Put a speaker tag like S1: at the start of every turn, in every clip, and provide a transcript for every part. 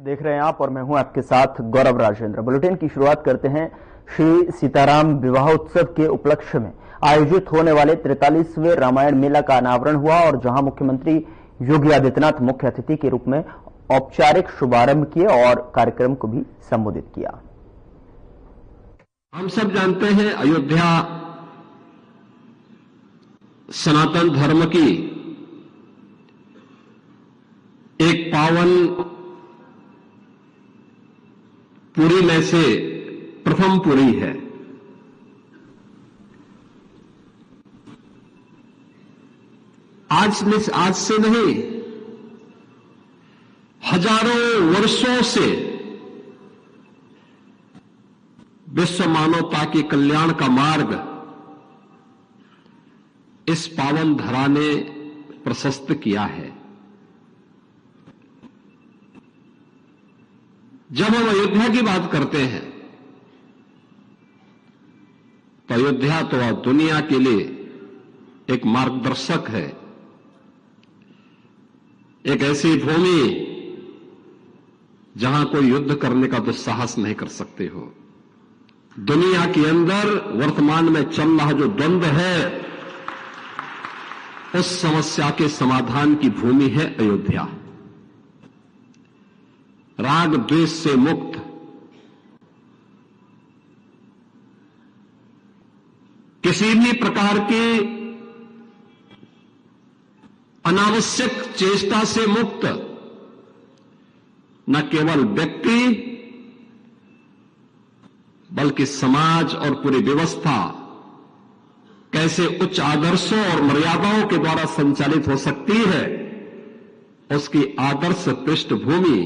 S1: देख रहे हैं आप और मैं हूं आपके साथ गौरव राजेंद्र। बुलेटिन की शुरुआत करते हैं। श्री सीताराम विवाहोत्सव के उपलक्ष्य में आयोजित होने वाले 43वें रामायण मेला का अनावरण हुआ और जहां मुख्यमंत्री योगी आदित्यनाथ मुख्य अतिथि के रूप में औपचारिक शुभारंभ किए और कार्यक्रम को भी संबोधित किया।
S2: हम सब जानते हैं अयोध्या सनातन धर्म की एक पावन पुरी में से प्रथम पुरी है। आज से नहीं, हजारों वर्षों से विश्व मानवता के कल्याण का मार्ग इस पावन धरा ने प्रशस्त किया है। जब हम अयोध्या की बात करते हैं तो अयोध्या तो दुनिया के लिए एक मार्गदर्शक है, एक ऐसी भूमि जहां कोई युद्ध करने का दुस्साहस नहीं कर सकते हो। दुनिया के अंदर वर्तमान में चल रहा जो द्वंद्व है, उस समस्या के समाधान की भूमि है अयोध्या। राग द्वेष से मुक्त, किसी भी प्रकार की अनावश्यक चेष्टा से मुक्त, न केवल व्यक्ति बल्कि समाज और पूरी व्यवस्था कैसे उच्च आदर्शों और मर्यादाओं के द्वारा संचालित हो सकती है, उसकी आदर्श पृष्ठभूमि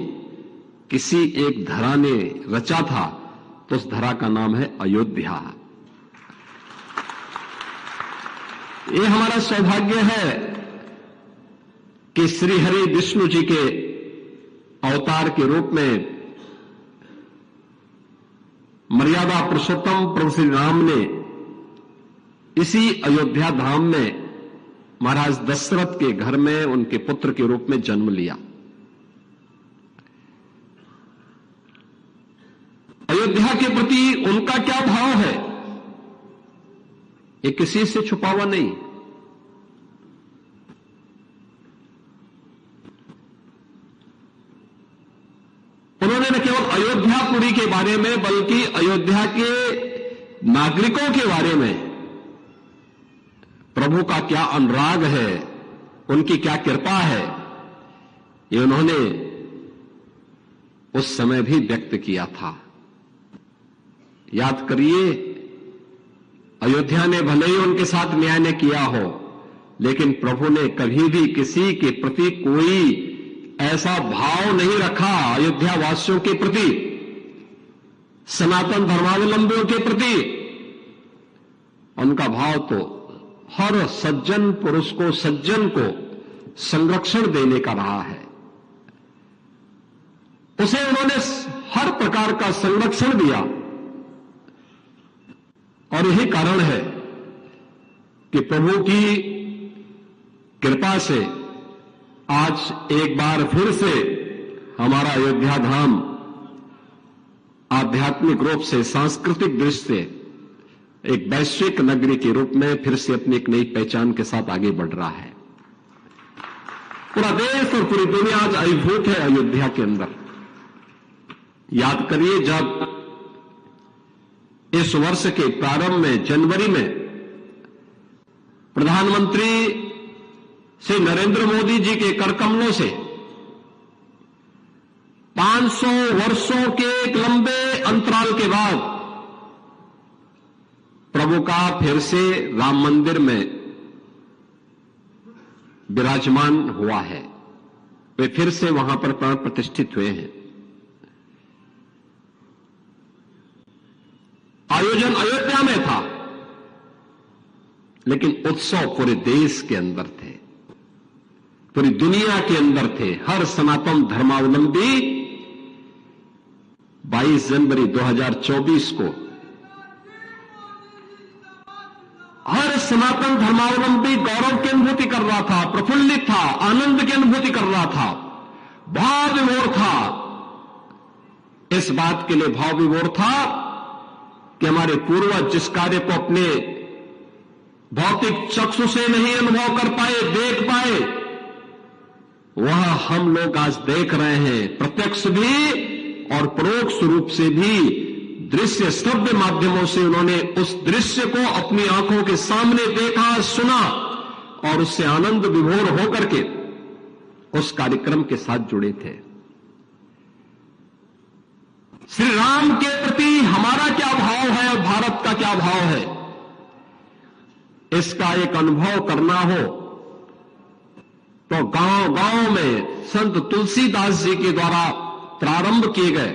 S2: किसी एक धरा ने रचा था, तो उस धरा का नाम है अयोध्या। ये हमारा सौभाग्य है कि श्री हरि विष्णु जी के अवतार के रूप में मर्यादा पुरुषोत्तम प्रभु श्री राम ने इसी अयोध्या धाम में महाराज दशरथ के घर में उनके पुत्र के रूप में जन्म लिया। अयोध्या के प्रति उनका क्या भाव है, ये किसी से छुपा हुआ नहीं। उन्होंने न केवल अयोध्यापुरी के बारे में बल्कि अयोध्या के नागरिकों के बारे में प्रभु का क्या अनुराग है, उनकी क्या कृपा है, ये उन्होंने उस समय भी व्यक्त किया था। याद करिए, अयोध्या ने भले ही उनके साथ न्याय न किया हो, लेकिन प्रभु ने कभी भी किसी के प्रति कोई ऐसा भाव नहीं रखा। अयोध्या वासियों के प्रति, सनातन धर्मावलंबियों के प्रति उनका भाव तो हर सज्जन पुरुष को, सज्जन को संरक्षण देने का रहा है। उसे उन्होंने हर प्रकार का संरक्षण दिया और यही कारण है कि प्रभु की कृपा से आज एक बार फिर से हमारा अयोध्या धाम आध्यात्मिक रूप से, सांस्कृतिक दृष्टि से एक वैश्विक नगरी के रूप में फिर से अपनी एक नई पहचान के साथ आगे बढ़ रहा है। पूरा देश और पूरी दुनिया आज अभिभूत है अयोध्या के अंदर। याद करिए, जब इस वर्ष के प्रारंभ में जनवरी में प्रधानमंत्री श्री नरेंद्र मोदी जी के करकमलों से 500 वर्षों के एक लंबे अंतराल के बाद प्रभु का फिर से राम मंदिर में विराजमान हुआ है, वे फिर से वहां पर प्राण प्रतिष्ठित हुए हैं। आयोजन अयोध्या में था, लेकिन उत्सव पूरे देश के अंदर थे, पूरी दुनिया के अंदर थे। हर सनातन धर्मावलंबी 22 जनवरी 2024 को, हर सनातन धर्मावलंबी गौरव की अनुभूति कर रहा था, प्रफुल्लित था, आनंद की अनुभूति कर रहा था, भाव विभोर था इस बात के लिए भाव विभोर था कि हमारे पूर्वज जिस कार्य को अपने भौतिक चक्षु से नहीं अनुभव कर पाए, देख पाए, वह हम लोग आज देख रहे हैं, प्रत्यक्ष भी और परोक्ष रूप से भी। दृश्य श्रव्य माध्यमों से उन्होंने उस दृश्य को अपनी आंखों के सामने देखा, सुना और उससे आनंद विभोर होकर के उस कार्यक्रम के साथ जुड़े थे। श्री राम के प्रति हमारा क्या भाव है और भारत का क्या भाव है, इसका एक अनुभव करना हो तो गांव-गांव में संत तुलसीदास जी के द्वारा प्रारंभ किए गए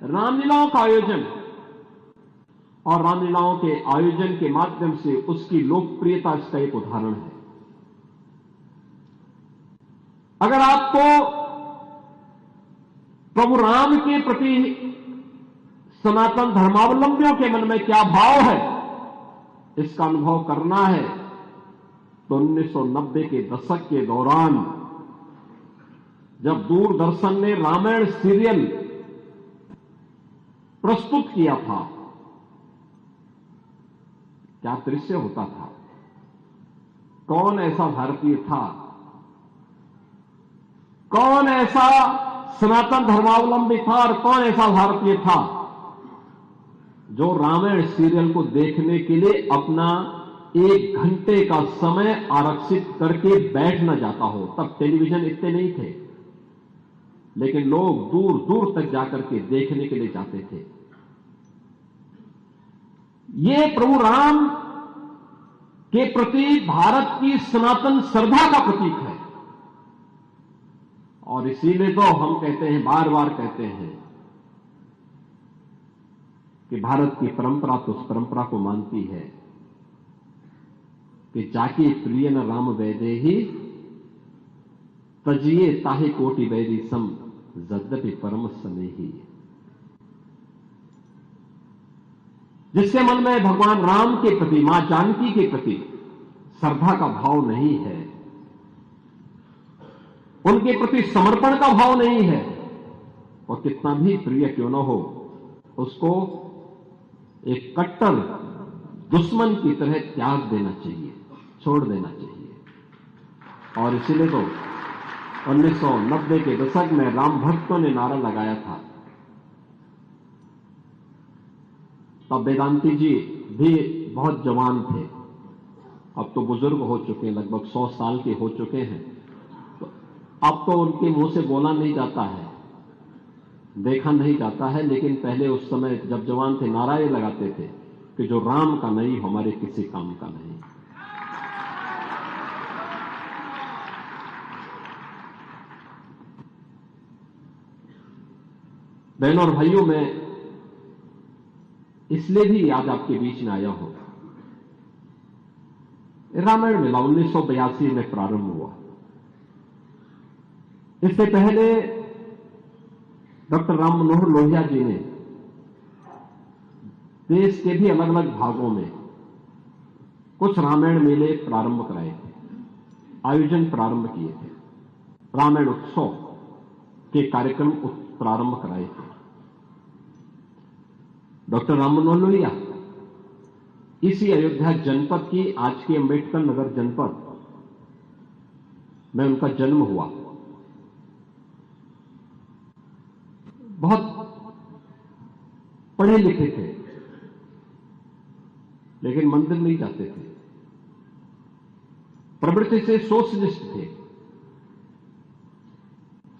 S3: रामलीलाओं का आयोजन और रामलीलाओं के आयोजन के माध्यम से उसकी लोकप्रियता इसका एक उदाहरण है। अगर आपको प्रभु राम के प्रति सनातन धर्मावलंबियों के मन में क्या भाव है, इसका अनुभव करना है तो 1990 के दशक के दौरान जब दूरदर्शन ने रामायण सीरियल प्रस्तुत किया था, क्या दृश्य होता था। कौन ऐसा भारतीय था, कौन ऐसा सनातन धर्मावलंबी था और कौन ऐसा भारतीय था जो रामायण सीरियल को देखने के लिए अपना 1 घंटे का समय आरक्षित करके बैठ न जाता हो। तब टेलीविजन इतने नहीं थे, लेकिन लोग दूर दूर तक जाकर के देखने के लिए जाते थे। ये प्रभु राम के प्रति भारत की सनातन श्रद्धा का प्रतीक है और इसीलिए तो हम कहते हैं, बार बार कहते हैं कि भारत की परंपरा तो उस परंपरा को मानती है कि जाकी प्रिय न राम वैदेही तजिए ताहि कोटि वैरी सम यद्यपि परम स्नेही। जिसके मन में भगवान राम के प्रति, मां जानकी के प्रति श्रद्धा का भाव नहीं है, उनके प्रति समर्पण का भाव नहीं है, और कितना भी प्रिय क्यों न हो, उसको एक कट्टर दुश्मन की तरह त्याग देना चाहिए, छोड़ देना चाहिए। और इसीलिए तो 1990 के दशक में राम भक्तों ने नारा लगाया था। तब वेदांती जी भी बहुत जवान थे, अब तो बुजुर्ग हो चुके हैं, लगभग 100 साल के हो चुके हैं। तो अब तो उनके मुंह से बोला नहीं जाता है, देखा नहीं जाता है, लेकिन पहले उस समय जब जवान थे नारा ये लगाते थे कि जो राम का नहीं हमारे किसी काम का नहीं। बहनों और भाइयों, मैं इसलिए भी आज आपके बीच में आया हूं। रामायण मेला 1982 में प्रारंभ हुआ। इससे पहले डॉक्टर राम मनोहर लोहिया जी ने देश के भी अलग अलग भागों में कुछ रामायण मेले प्रारंभ कराए थे, आयोजन प्रारंभ किए थे, रामायण उत्सव के कार्यक्रम प्रारंभ कराए थे। डॉक्टर राम मनोहर लोहिया इसी अयोध्या जनपद की, आज की अंबेडकर नगर जनपद में उनका जन्म हुआ। बहुत पढ़े लिखे थे, लेकिन मंदिर नहीं जाते थे, प्रवृत्ति से सोशलिस्ट थे,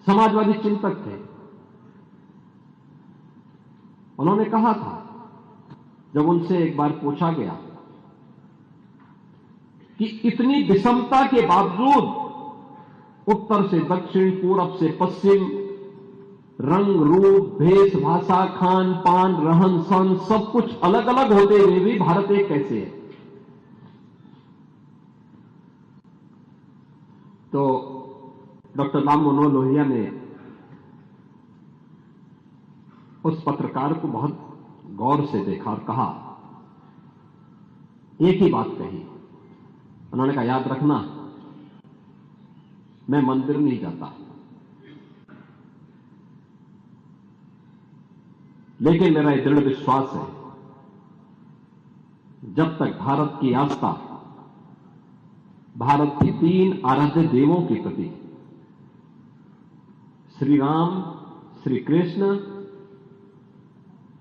S3: समाजवादी चिंतक थे। उन्होंने कहा था, जब उनसे एक बार पूछा गया कि इतनी विषमता के बावजूद उत्तर से दक्षिण, पूरब से पश्चिम, रंग रूप, भेष भाषा, खान पान, रहन सहन सब कुछ अलग अलग होते हुए भी भारत एक कैसे है। तो डॉक्टर राम मनोहर लोहिया ने उस पत्रकार को बहुत गौर से देखा और कहा, एक ही बात कही। उन्होंने कहा, याद रखना, मैं मंदिर नहीं जाता, लेकिन मेरा यह दृढ़ विश्वास है, जब तक भारत की आस्था भारत के 3 आराध्य देवों के प्रति श्री राम, श्री कृष्ण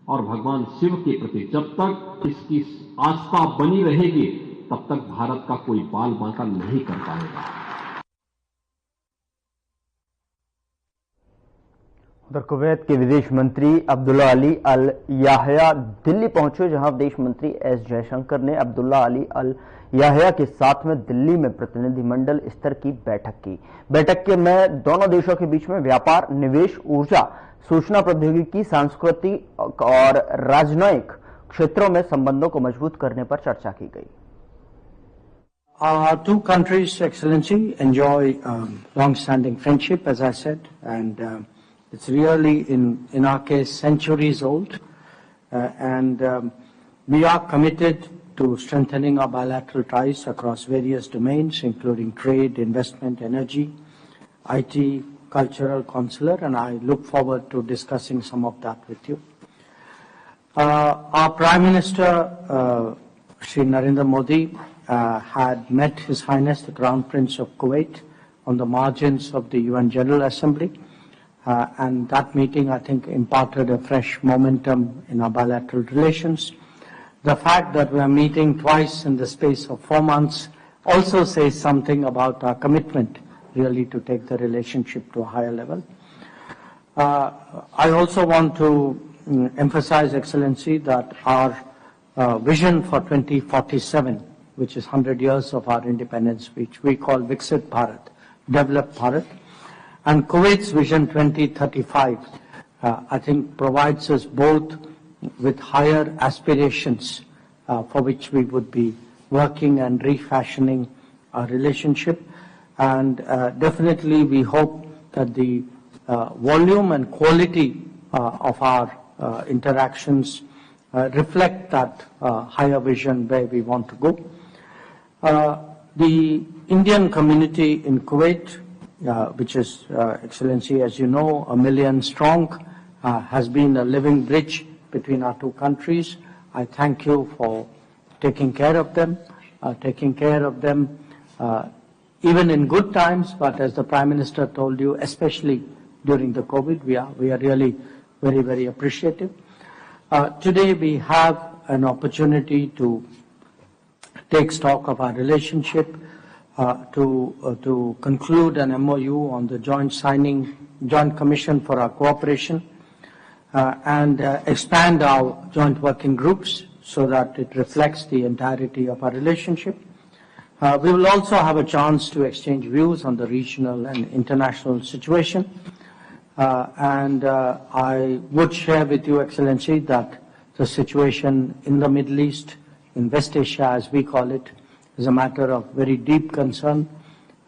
S3: और भगवान शिव के प्रति जब तक इसकी आस्था बनी रहेगी, तब तक भारत का कोई बाल बांका नहीं कर पाएगा।
S1: उधर कुवैत के विदेश मंत्री अब्दुल्ला अली अल याहया दिल्ली पहुंचे, जहां विदेश मंत्री एस जयशंकर ने अब्दुल्ला अली अल याहया के साथ में दिल्ली में प्रतिनिधिमंडल स्तर की बैठक की। बैठक में दोनों देशों के बीच में व्यापार, निवेश, ऊर्जा, सूचना प्रौद्योगिकी, सांस्कृतिक और राजनयिक क्षेत्रों में संबंधों को मजबूत करने पर चर्चा की गई।
S4: Our two countries, Excellency, enjoy long-standing friendship, as I said, and it's really, in our case, centuries old, and we are committed to strengthening our bilateral ties across various domains, including trade, investment, energy, IT, cultural, consular, and I look forward to discussing some of that with you. Our Prime Minister, Shri Narendra Modi, had met His Highness the Crown Prince of Kuwait on the margins of the UN General Assembly, and that meeting, I think, imparted a fresh momentum in our bilateral relations. The fact that we are meeting twice in the space of 4 months also says something about our commitment really to take the relationship to a higher level. I also want to emphasize, Excellency, that our vision for 2047, which is 100 years of our independence, which we call Viksit Bharat, Developed Bharat, and Kuwait's vision 2035, I think provides us both with higher aspirations for which we would be working and refashioning our relationship. And definitely we hope that the volume and quality of our interactions reflect that higher vision where we want to go. The Indian community in Kuwait, which is, Excellency, as you know, 1 million strong, has been a living bridge between our two countries. I thank you for taking care of them, even in good times, but as the Prime Minister told you, especially during the COVID, we are really very, very appreciative. Today we have an opportunity to take stock of our relationship, to conclude an MOU on the joint commission for our cooperation, and expand our joint working groups so that it reflects the entirety of our relationship. We will also have a chance to exchange views on the regional and international situation. And I would share with you, Excellency, that the situation in the Middle East, in West Asia as we call it, is a matter of very deep concern.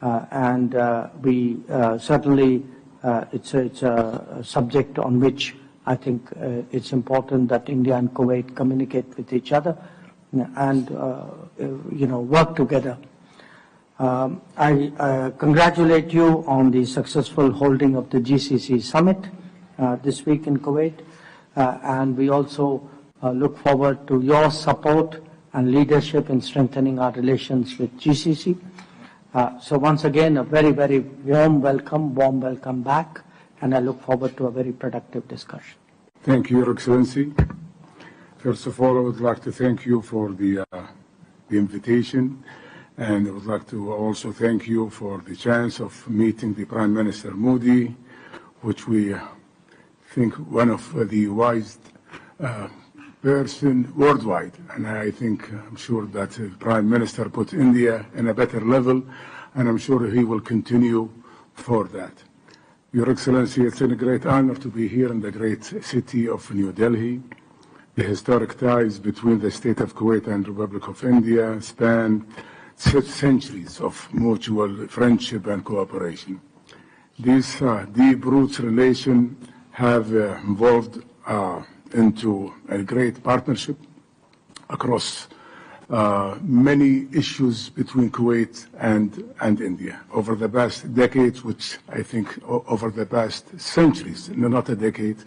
S4: And we certainly, it's a subject on which I think it's important that India and Kuwait communicate with each other and work together. I congratulate you on the successful holding of the GCC summit this week in Kuwait, and we also look forward to your support and leadership in strengthening our relations with GCC. So once again, a very, very warm welcome back, and I look forward to a very productive discussion.
S5: Thank you, Your Excellency. First of all, I would like to thank you for the invitation, and I would like to also thank you for the chance of meeting the Prime Minister Modi, which we think one of the wise person worldwide. And I think, I'm sure that the Prime Minister put India in a better level, and I'm sure he will continue for that. Your Excellency, it's a great honor to be here in the great city of New Delhi. The historic ties between the State of Kuwait and Republic of India span centuries of mutual friendship and cooperation. These deep roots relation have evolved into a great partnership across many issues between Kuwait and India over the past decades, which I think over the past centuries, not a decade,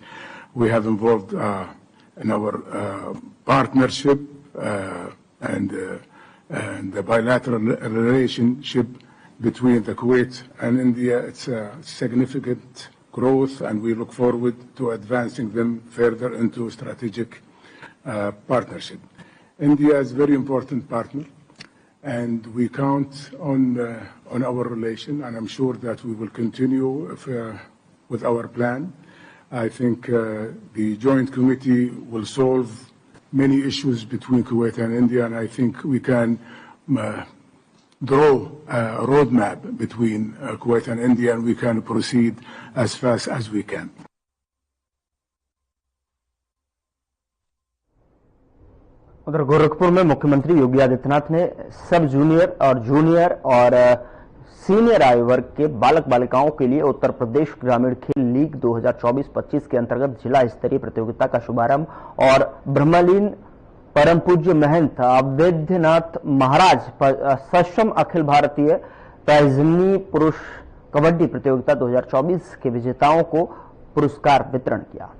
S5: we have involved in our partnership and the bilateral relationship between the Kuwait and India. It's a significant growth, and we look forward to advancing them further into strategic partnership. India is a very important partner, and we count on our relation, and I'm sure that we will continue with our plan. I think the Joint Committee will solve many issues between Kuwait and India, and I think we can draw a roadmap between Kuwait and India, and we can proceed as fast as we can.
S1: उधर गोरखपुर में मुख्यमंत्री योगी आदित्यनाथ ने सब junior और senior आयु वर्ग के बालक बालिकाओं के लिए उत्तर प्रदेश ग्रामीण खेल लीग 2024-25 के अंतर्गत जिला स्तरीय प्रतियोगिता का शुभारंभ और ब्रह्मलीन परम पूज्य महंत अवैधनाथ महाराज सक्षम अखिल भारतीय प्राइजनी पुरुष कबड्डी प्रतियोगिता 2024 के विजेताओं को पुरस्कार वितरण किया।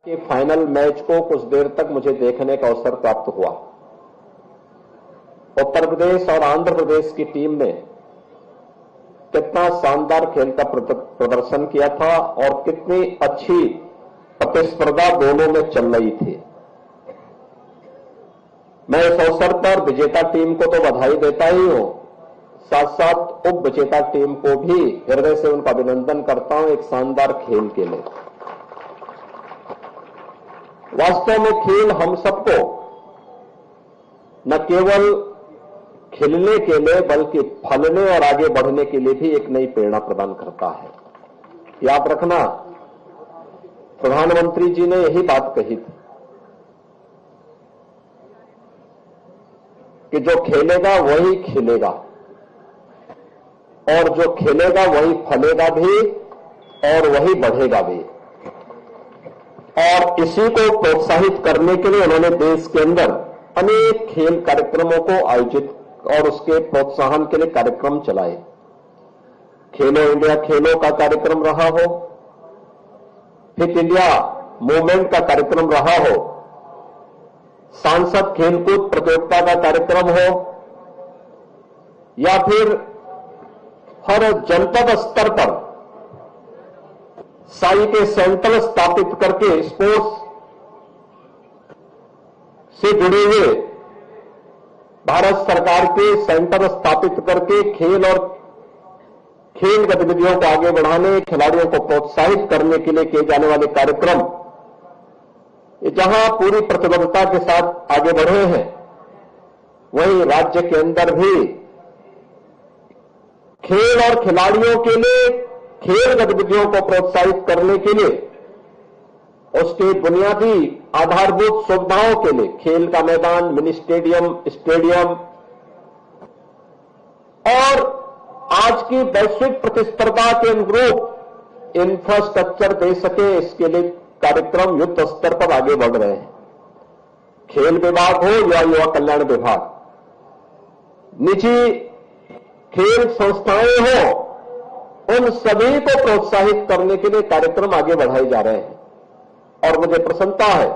S6: कि फाइनल मैच को कुछ देर तक मुझे देखने का अवसर प्राप्त हुआ। उत्तर प्रदेश और आंध्र प्रदेश की टीम ने कितना शानदार खेल का प्रदर्शन किया था और कितनी अच्छी प्रतिस्पर्धा दोनों में चल रही थी। मैं इस अवसर पर विजेता टीम को तो बधाई देता ही हूं, साथ साथ उप विजेता टीम को भी हृदय से उनका अभिनंदन करता हूं एक शानदार खेल के लिए। वास्तव में खेल हम सबको न केवल खिलने के लिए बल्कि फलने और आगे बढ़ने के लिए भी एक नई प्रेरणा प्रदान करता है। याद रखना, प्रधानमंत्री जी ने यही बात कही थी कि जो खेलेगा वही खिलेगा और जो खेलेगा वही फलेगा भी और वही बढ़ेगा भी। और इसी को प्रोत्साहित करने के लिए उन्होंने देश के अंदर अनेक खेल कार्यक्रमों को आयोजित और उसके प्रोत्साहन के लिए कार्यक्रम चलाए। खेलो इंडिया खेलो का कार्यक्रम रहा हो, फिट इंडिया मूवमेंट का कार्यक्रम रहा हो, सांसद खेलकूद प्रतियोगिता का कार्यक्रम हो, या फिर हर जनपद स्तर पर साई के सेंटर स्थापित करके स्पोर्ट्स से जुड़े हुए भारत सरकार के सेंटर स्थापित करके खेल और खेल गतिविधियों को आगे बढ़ाने, खिलाड़ियों को प्रोत्साहित करने के लिए किए जाने वाले कार्यक्रम, जहां पूरी प्रतिबद्धता के साथ आगे बढ़े हैं, वहीं राज्य के अंदर भी खेल और खिलाड़ियों के लिए खेल गतिविधियों को प्रोत्साहित करने के लिए उसके बुनियादी आधारभूत सुविधाओं के लिए खेल का मैदान, मिनी स्टेडियम और आज की वैश्विक प्रतिस्पर्धा के अनुरूप इंफ्रास्ट्रक्चर दे सके, इसके लिए कार्यक्रम युद्ध स्तर पर आगे बढ़ रहे हैं। खेल विभाग हो या युवा कल्याण विभाग, निजी खेल संस्थाएं हो, उन सभी को प्रोत्साहित करने के लिए कार्यक्रम आगे बढ़ाए जा रहे हैं। और मुझे प्रसन्नता है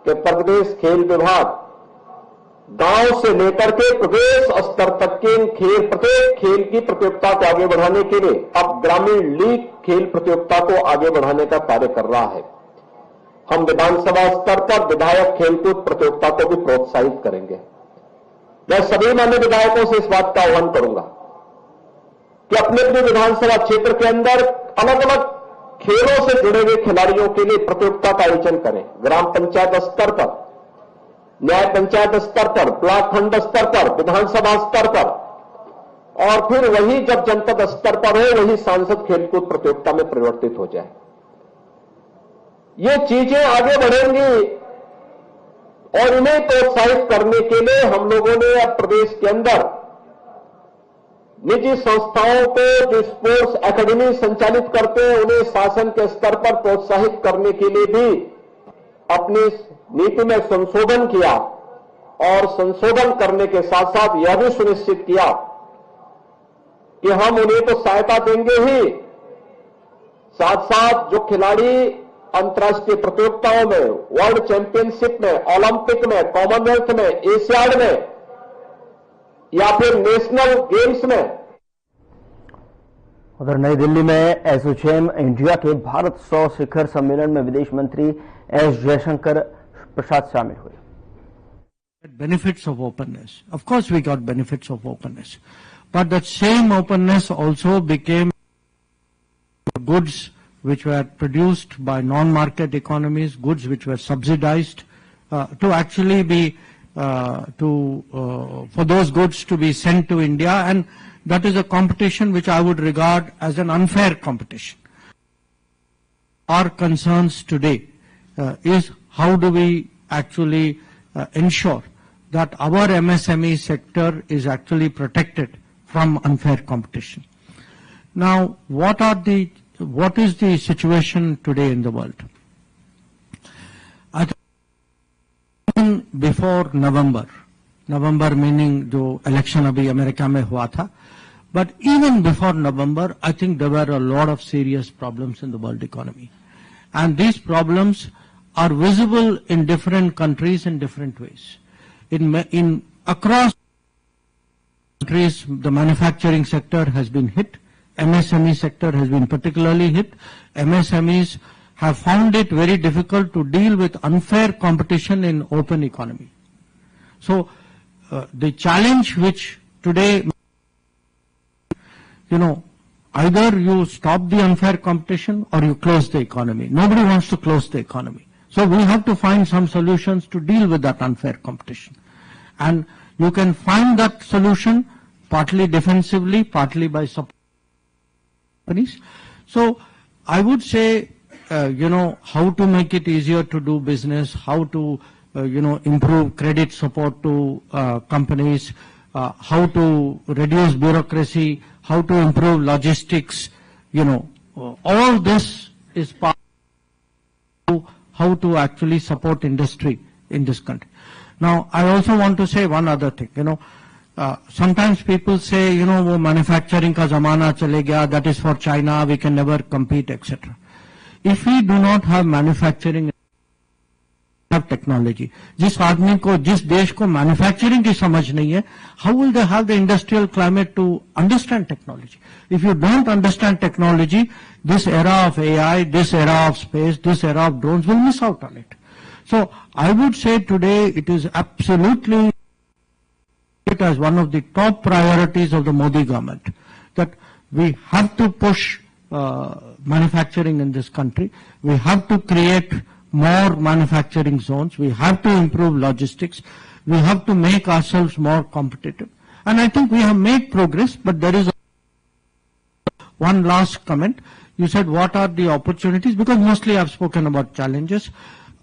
S6: कि प्रदेश खेल विभाग गांव से लेकर के प्रदेश स्तर तक के प्रत्येक खेल की प्रतियोगिता को आगे बढ़ाने के लिए अब ग्रामीण लीग खेल प्रतियोगिता को आगे बढ़ाने का कार्य कर रहा है। हम विधानसभा स्तर पर विधायक खेलकूद प्रतियोगिता को भी प्रोत्साहित करेंगे। मैं सभी माननीय विधायकों से इस बात का आह्वान करूंगा कि अपने अपने विधानसभा क्षेत्र के अंदर अलग अलग खेलों से जुड़े हुए खिलाड़ियों के लिए प्रतियोगिता का आयोजन करें। ग्राम पंचायत स्तर पर, न्याय पंचायत स्तर पर, ब्लॉक खंड स्तर पर, विधानसभा स्तर पर, और फिर वही जब जनपद स्तर पर हो वही सांसद खेलकूद प्रतियोगिता में परिवर्तित हो जाए। ये चीजें आगे बढ़ेंगी और इन्हें प्रोत्साहित करने के लिए हम लोगों ने अब प्रदेश के अंदर निजी संस्थाओं को जो स्पोर्ट्स एकेडमी संचालित करते हैं उन्हें शासन के स्तर पर प्रोत्साहित करने के लिए भी अपनी नीति में संशोधन किया और संशोधन करने के साथ साथ यह भी सुनिश्चित किया कि हम उन्हें तो सहायता देंगे ही, साथ साथ जो खिलाड़ी अंतर्राष्ट्रीय प्रतियोगिताओं में, वर्ल्ड चैंपियनशिप में, ओलंपिक में, कॉमनवेल्थ में, एशियाड में या फिर नेशनल गेम्स में।
S1: उधर नई दिल्ली में एसोचैम इंडिया के भारत 100 शिखर सम्मेलन में विदेश मंत्री एस जयशंकर प्रसाद शामिल हुए।
S4: Benefits of openness. Of course we got benefits of openness. But that same openness also became goods which were produced by non-market economies, goods which were subsidized, to actually be, for those goods to be sent to India, and that is a competition which I would regard as an unfair competition. Our concerns today is how do we actually ensure that our MSME sector is actually protected from unfair competition. Now, what is the situation today in the world? I think before November meaning जो election अभी America में हुआ था, but even before November, I think there were a lot of serious problems in the world economy. And these problems are visible in different countries in different ways. Across countries, the manufacturing sector has been hit. MSME sector has been particularly hit. MSMEs have found it very difficult to deal with unfair competition in open economy. So, the challenge which today, either you stop the unfair competition or you close the economy. Nobody wants to close the economy. So we have to find some solutions to deal with that unfair competition. And you can find that solution partly defensively, partly by support companies. So I would say, how to make it easier to do business, how to, improve credit support to companies, how to reduce bureaucracy, how to improve logistics, all this is part of how to actually support industry in this country. Now, I also want to say one other thing, sometimes people say, wo manufacturing ka zamana chale gaya, that is for China, we can never compete, etc. If we do not have manufacturing, have technology, जिस आदमी को, जिस देश को manufacturing की समझ नहीं है, how will they have the industrial climate to understand technology? If you don't understand technology, this era of AI, this era of space, this era of drones will miss out on it. So I would say today it is absolutely as one of the top priorities of the Modi government that we have to push manufacturing in this country. We have to create more manufacturing zones. We have to improve logistics. We have to make ourselves more competitive. And I think we have made progress, but there is one last comment. You said, what are the opportunities? Because mostly I've spoken about challenges.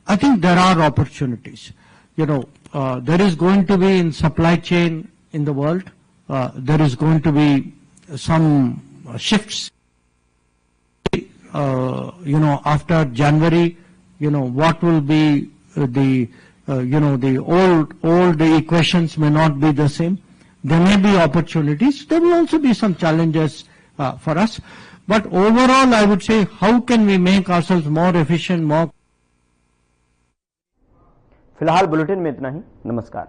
S4: I think there are opportunities. There is going to be in supply chain in the world, there is going to be some shifts. After January, what will be the old equations may not be the same. There may be opportunities. There will also be some challenges for us. But overall, I would say, how can we make ourselves more efficient, more.
S1: फिलहाल bulletin में इतना ही। नमस्कार।